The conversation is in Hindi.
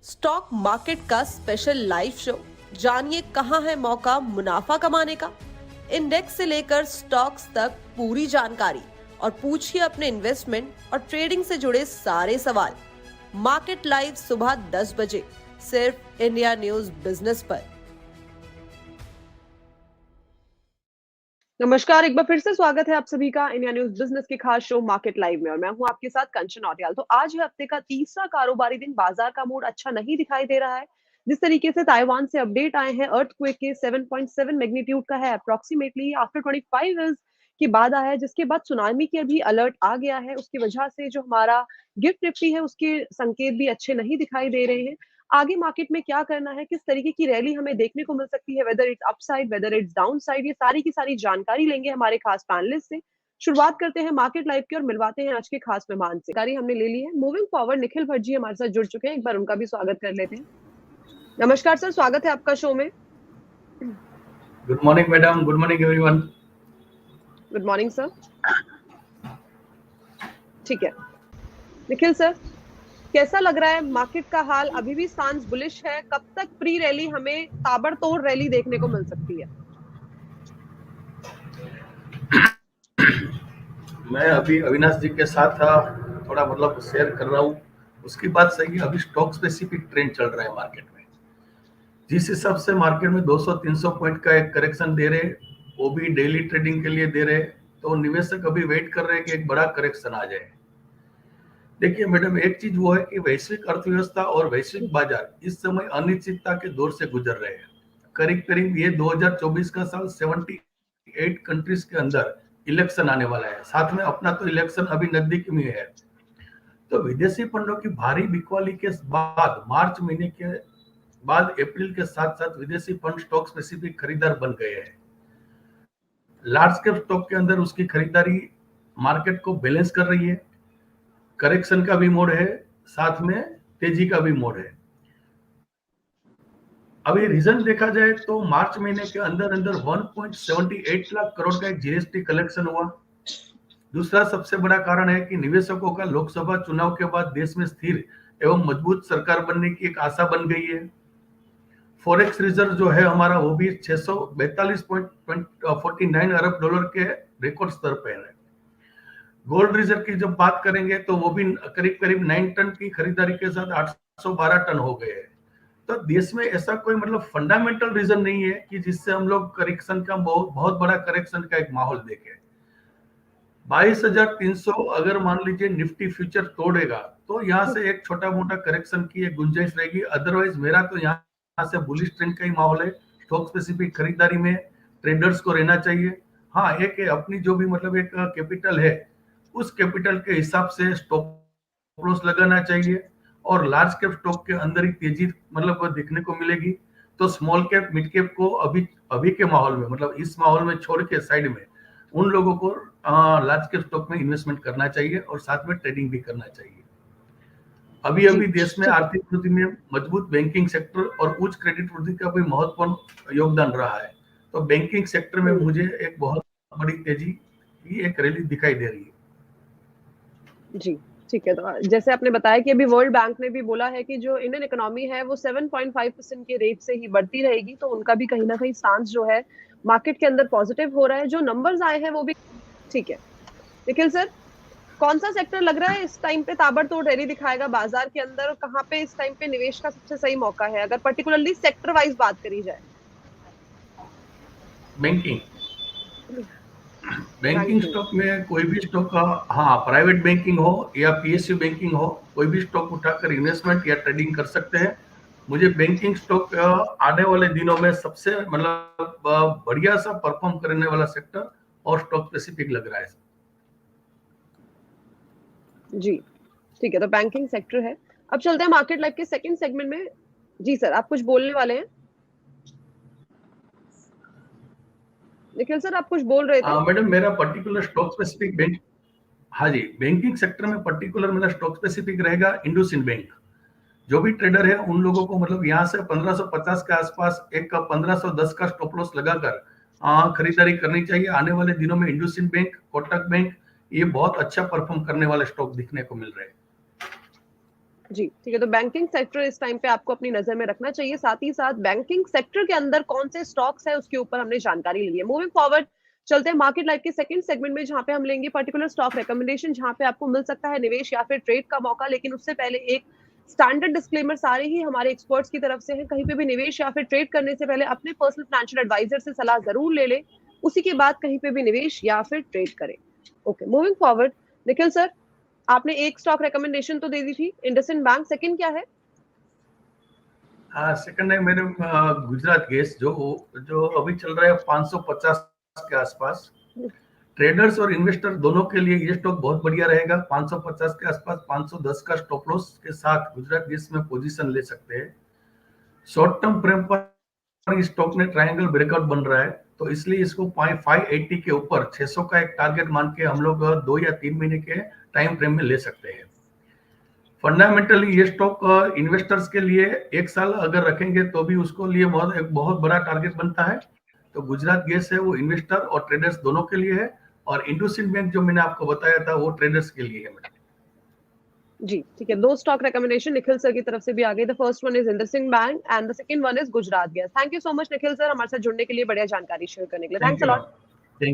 स्टॉक मार्केट का स्पेशल लाइव शो, जानिए कहां है मौका मुनाफा कमाने का। इंडेक्स से लेकर स्टॉक्स तक पूरी जानकारी और पूछिए अपने इन्वेस्टमेंट और ट्रेडिंग से जुड़े सारे सवाल। मार्केट लाइव सुबह 10 बजे सिर्फ इंडिया न्यूज बिजनेस पर। नमस्कार, एक बार फिर से स्वागत है आप सभी का इंडिया न्यूज बिजनेस के खास शो मार्केट लाइव में, और मैं हूं आपके साथ कंचन औटियाल। तो आज है हफ्ते का तीसरा कारोबारी दिन। बाजार का मूड अच्छा नहीं दिखाई दे रहा है। जिस तरीके से ताइवान से अपडेट आए हैं, अर्थक्वेक के 7.7 मैग्नीट्यूड का है अप्रोक्सीमेटली आफ्टर 25 इयर्स के बाद आया है, जिसके बाद सुनामी के भी अलर्ट आ गया है। उसकी वजह से जो हमारा गिफ्ट निफ्टी है उसके संकेत भी अच्छे नहीं दिखाई दे रहे हैं। आगे मार्केट में क्या करना है, किस तरीके की रैली हमें देखने को मिल सकती है, whether it's upside whether it's down side, ये सारी की सारी जानकारी लेंगे हमारे खास पैनलिस्ट से। शुरुआत करते हैं मार्केट लाइव की और मिलवाते हैं आज के खास मेहमान से। जानकारी हमने ले ली है। मूविंग फॉरवर्ड निखिल भट्ट जी हमारे साथ जुड़ चुके हैं, एक बार उनका भी स्वागत कर लेते हैं। नमस्कार सर, स्वागत है आपका शो में। Good morning madam, good morning everyone. Good morning sir. ठीक है निखिल सर, कैसा लग रहा है मार्केट का हाल? अभी भी स्टांस बुलिश है? कब तक प्री रैली हमें ताबड़तोड़ रैली देखने को मिल सकती है? मैं अभी अविनाश जी के साथ थोड़ा शेयर कर रहा हूँ। उसकी बात सही है, अभी स्टॉक स्पेसिफिक ट्रेंड चल रहा है मार्केट में। जिस हिसाब से मार्केट में 200-300 पॉइंट का एक करेक्शन दे रहे, वो भी डेली ट्रेडिंग के लिए दे रहे, तो निवेशक अभी वेट कर रहे हैं कि एक बड़ा करेक्शन आ जाए। देखिए मैडम, एक चीज वो है कि वैश्विक अर्थव्यवस्था और वैश्विक बाजार इस समय अनिश्चितता के दौर से गुजर रहे हैं। करीब करीब ये 2024 का साल 78 कंट्रीज के अंदर इलेक्शन आने वाला है। साथ में अपना तो इलेक्शन अभी नजदीक में है। तो विदेशी फंडों की भारी बिकवाली के बाद मार्च महीने के बाद अप्रैल के साथ साथ विदेशी फंड स्टॉक स्पेसिफिक खरीदार बन गए हैं। लार्ज कैप स्टॉक के अंदर उसकी खरीदारी मार्केट को बैलेंस कर रही है। करेक्शन का भी मोड है, साथ में तेजी का भी मोड है। अभी रीजन देखा जाए तो मार्च महीने के अंदर अंदर 1.78 लाख करोड़ का एक जीएसटी कलेक्शन हुआ। दूसरा सबसे बड़ा कारण है कि निवेशकों का लोकसभा चुनाव के बाद देश में स्थिर एवं मजबूत सरकार बनने की एक आशा बन गई है। फॉरेक्स रिजर्व जो है हमारा, वो भी 642.49 अरब डॉलर के रिकॉर्ड स्तर पर है। गोल्ड रिजर्व की जब बात करेंगे तो वो भी करीब करीब 9 टन की खरीदारी के साथ 812 टन हो गए हैं। तो देश में ऐसा कोई फंडामेंटल रीजन नहीं है कि जिससे हम लोग करेक्शन का बहुत बड़ा करेक्शन का एक माहौल देखें। 22,300 अगर मान लीजिए निफ्टी फ्यूचर तोड़ेगा तो यहाँ से एक छोटा मोटा करेक्शन की एक गुंजाइश रहेगी। अदरवाइज मेरा तो यहाँ से बुलिश ट्रेंड का ही माहौल है। स्टॉक स्पेसिफिक खरीदारी में ट्रेडर्स को रहना चाहिए। हाँ, एक अपनी जो भी एक कैपिटल है, उस कैपिटल के हिसाब से स्टॉप लॉस लगाना चाहिए। और लार्ज कैप स्टॉक के अंदर ही तेजी दिखने को मिलेगी। तो स्मॉल कैप मिड कैप को अभी के माहौल में इस माहौल में छोड़ के साइड में उन लोगों को लार्ज कैप स्टॉक में इन्वेस्टमेंट करना चाहिए और साथ में ट्रेडिंग भी करना चाहिए। अभी देश में आर्थिक वृद्धि में मजबूत बैंकिंग सेक्टर और उच्च क्रेडिट वृद्धि का भी महत्वपूर्ण योगदान रहा है। तो बैंकिंग सेक्टर में मुझे एक बहुत बड़ी तेजी की एक रैली दिखाई दे रही है। जी ठीक है, तो जैसे आपने बताया कि अभी वर्ल्ड बैंक ने भी बोला है कि जो इंडियन इकोनॉमी है वो 7.5% के रेट से ही बढ़ती रहेगी, तो उनका भी कहीं ना कहीं स्टांस जो है मार्केट के अंदर पॉजिटिव हो रहा है। जो नंबर्स आए हैं वो भी ठीक है। निखिल सर, कौन सा सेक्टर लग रहा है इस टाइम पे ताबड़तोड़ रैली दिखाएगा बाजार के अंदर, और कहाँ पे इस टाइम पे निवेश का सबसे सही मौका है, अगर पर्टिकुलरली सेक्टर वाइज बात करी जाए? बैंकिंग स्टॉक में कोई भी स्टॉक, हाँ, प्राइवेट बैंकिंग हो या पीएसयू बैंकिंग हो, कोई भी स्टॉक उठाकर इन्वेस्टमेंट या ट्रेडिंग कर सकते हैं। मुझे बैंकिंग स्टॉक आने वाले दिनों में सबसे बढ़िया सा परफॉर्म करने वाला सेक्टर और स्टॉक स्पेसिफिक लग रहा है। जी ठीक है, तो बैंकिंग सेक्टर है। अब चलते हैं मार्केट लाइव के सेकंड सेगमेंट में। जी सर, आप कुछ बोलने वाले हैं? निखिल सर, आप कुछ बोल रहे थे? मैडम, मेरा पर्टिकुलर स्टॉक स्पेसिफिक बैंक, हाँ जी, बैंकिंग सेक्टर में पर्टिकुलर मेरा स्टॉक स्पेसिफिक रहेगा इंडसइंड बैंक। जो भी ट्रेडर है उन लोगों को यहाँ से 1550 के आसपास एक 1510 का स्टॉप लॉस लगाकर खरीदारी करनी चाहिए। आने वाले दिनों में इंडसइंड बैंक, कोटक बैंक, ये बहुत अच्छा परफॉर्म करने वाले स्टॉक दिखने को मिल रहे हैं। जी, ठीक है। तो बैंकिंग सेक्टर इस टाइम पे आपको अपनी नजर में रखना चाहिए। साथ ही साथ बैंकिंग सेक्टर के अंदर कौन से स्टॉक्स है उसके ऊपर हमने जानकारी ली है। मूविंग फॉरवर्ड चलते हैं मार्केट लाइव के सेकंड सेगमेंट में, जहां पे हम लेंगे पर्टिकुलर स्टॉक रिकमेंडेशन, जहां पे आपको मिल सकता है निवेश या फिर ट्रेड का मौका। लेकिन उससे पहले एक स्टैंडर्ड डिस्क्लेमर सारे ही हमारे एक्सपर्ट्स की तरफ से है, कहीं पे भी निवेश या फिर ट्रेड करने से पहले अपने पर्सनल फाइनेंशियल एडवाइजर से सलाह जरूर ले ले, उसी के बाद कहीं पे भी निवेश या फिर ट्रेड करें। Okay, moving forward, Nikhil sir, आपने एक स्टॉक रिकमेंडेशन तो दे दी थी, इंडसइंड बैंक, सेकंड क्या है? हाँ, सेकंड है मेरे गुजरात गैस, जो जो अभी चल रहा है 550 के आसपास। ट्रेडर्स और इन्वेस्टर दोनों के लिए ये स्टॉक बहुत बढ़िया रहेगा। 550 के आसपास 510 का स्टॉप लॉस के साथ गुजरात गैस में पोजीशन ले सकते हैं। शॉर्ट टर्म फ्रेम पर इस स्टॉक में ट्रायंगल ब्रेकआउट बन रहा है, तो इसलिए इसको 580 के ऊपर 600 का एक टारगेट मान के हम लोग 2 या 3 महीने के टाइम फ्रेम में ले सकते हैं। फंडामेंटली ये स्टॉक इन्वेस्टर्स के लिए 1 साल अगर रखेंगे तो भी उसको लिए एक बहुत बड़ा टारगेट बनता है। तो गुजरात गैस है वो इन्वेस्टर और ट्रेडर्स दोनों के लिए है, और इंडसइंड बैंक जो मैंने आपको बताया था वो ट्रेडर्स के लिए है मैडम। जी, ठीक है। 2 स्टॉक रिकमेंडेशन निखिल सर की तरफ से भी आ गई। The first one is IndusInd bank and the second one is Gujarat gas. Thank you so much Nikhil sir, हमारे साथ जुड़ने के लिए, बढ़िया जानकारी शेयर करने के लिए। Thank thanks a you lot. Ma'am.